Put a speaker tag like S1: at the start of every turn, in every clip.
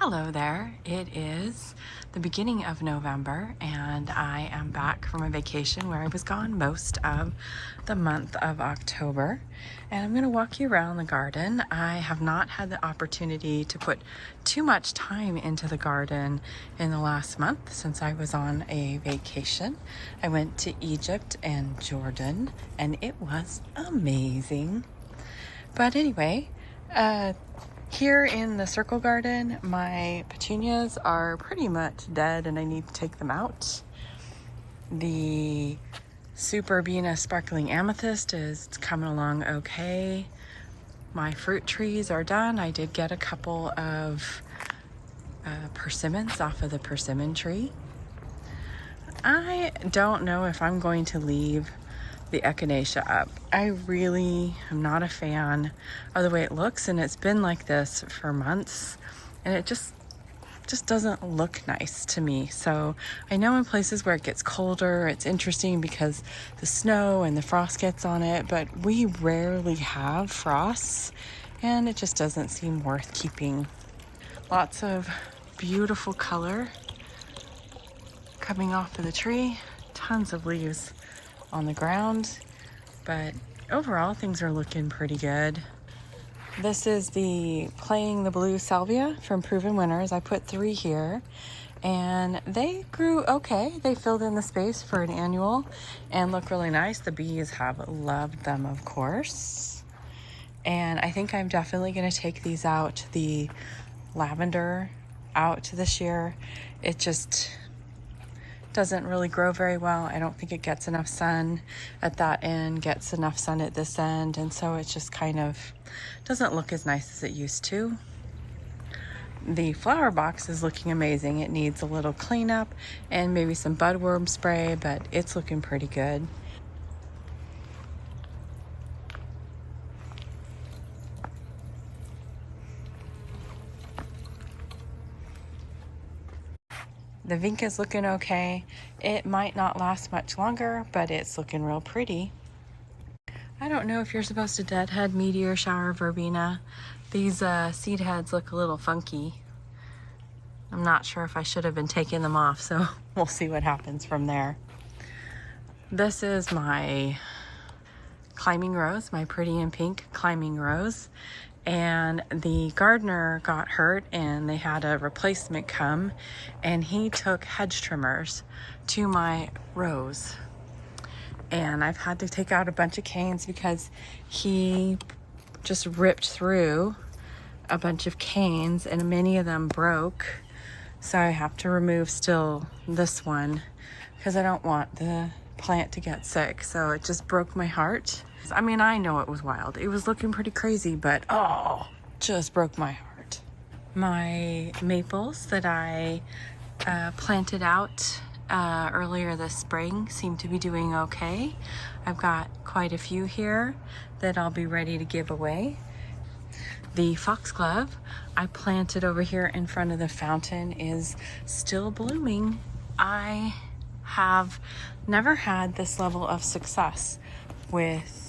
S1: Hello there. It is the beginning of November and I am back from a vacation where I was gone most of the month of October. And I'm going to walk you around the garden. I have not had the opportunity to put too much time into the garden in the last month since I was on a vacation. I went to Egypt and Jordan and it was amazing. But anyway, here in the circle garden, my petunias are pretty much dead and I need to take them out. The Superbena sparkling amethyst is coming along okay. My fruit trees are done. I did get a couple of persimmons off of the persimmon tree. I don't know if I'm going to leave the echinacea up. I really am not a fan of the way it looks, and it's been like this for months and it just doesn't look nice to me. So I know in places where it gets colder it's interesting because the snow and the frost gets on it, but we rarely have frosts and it just doesn't seem worth keeping. Lots of beautiful color coming off of the tree, tons of leaves on the ground, but overall things are looking pretty good. This is the Playing the Blue Salvia from Proven Winners. I put 3 here and they grew okay. They filled in the space for an annual and look really nice. The bees have loved them, of course. And I think I'm definitely going to take these out, the lavender out this year. It just doesn't really grow very well. I don't think it gets enough sun at that end, gets enough sun at this end, and so it just kind of doesn't look as nice as it used to. The flower box is looking amazing. It needs a little cleanup and maybe some budworm spray, but it's looking pretty good. The vinca is looking okay. It might not last much longer, but it's looking real pretty. I don't know if you're supposed to deadhead meteor shower verbena. These seed heads look a little funky. I'm not sure if I should have been taking them off, so we'll see what happens from there. This is my climbing rose, my pretty in pink climbing rose. And the gardener got hurt and they had a replacement come and he took hedge trimmers to my rose. And I've had to take out a bunch of canes because he just ripped through a bunch of canes and many of them broke. So I have to remove still this one because I don't want the plant to get sick. So it just broke my heart. I mean, I know it was wild. It was looking pretty crazy, but just broke my heart. My maples that I planted out earlier this spring seem to be doing okay. I've got quite a few here that I'll be ready to give away. The foxglove I planted over here in front of the fountain is still blooming. I have never had this level of success with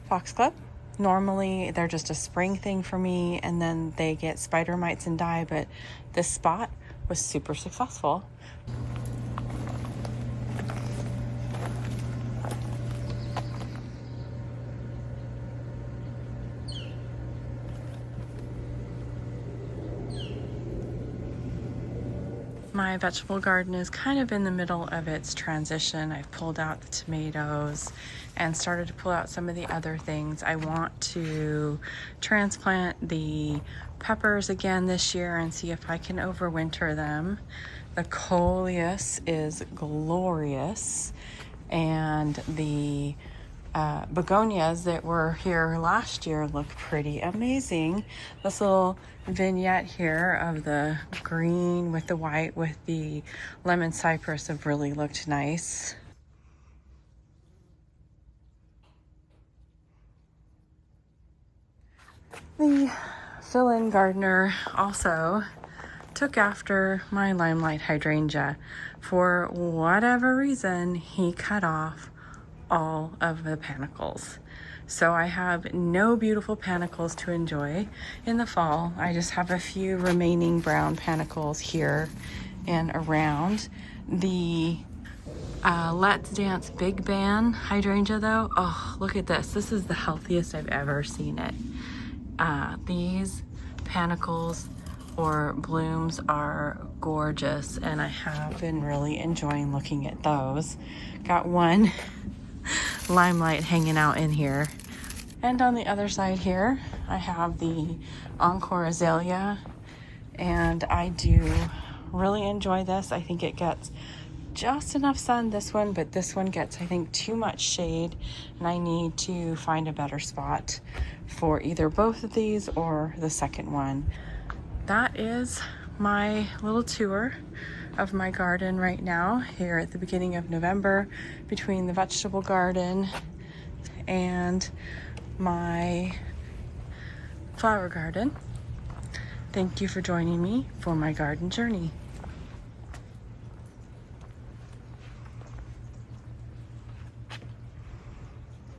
S1: foxglove. Normally they're just a spring thing for me and then they get spider mites and die, but this spot was super successful. My vegetable garden is kind of in the middle of its transition. I've pulled out the tomatoes and started to pull out some of the other things. I want to transplant the peppers again this year and see if I can overwinter them. The coleus is glorious, and the begonias that were here last year look pretty amazing. This little vignette here of the green with the white with the lemon cypress have really looked nice. The fill-in gardener also took after my limelight hydrangea. For whatever reason, he cut off all of the panicles. So I have no beautiful panicles to enjoy in the fall. I just have a few remaining brown panicles here and around. The Let's Dance Big Band hydrangea though, oh, look at this. This is the healthiest I've ever seen it. These panicles or blooms are gorgeous, and I have been really enjoying looking at those. Got one limelight hanging out in here. And on the other side here, I have the Encore Azalea, and I do really enjoy this. I think it gets just enough sun, this one, but this one gets, I think, too much shade, and I need to find a better spot for either both of these or the second one. That is my little tour of my garden right now here at the beginning of November, between the vegetable garden and my flower garden. Thank you for joining me for my garden journey.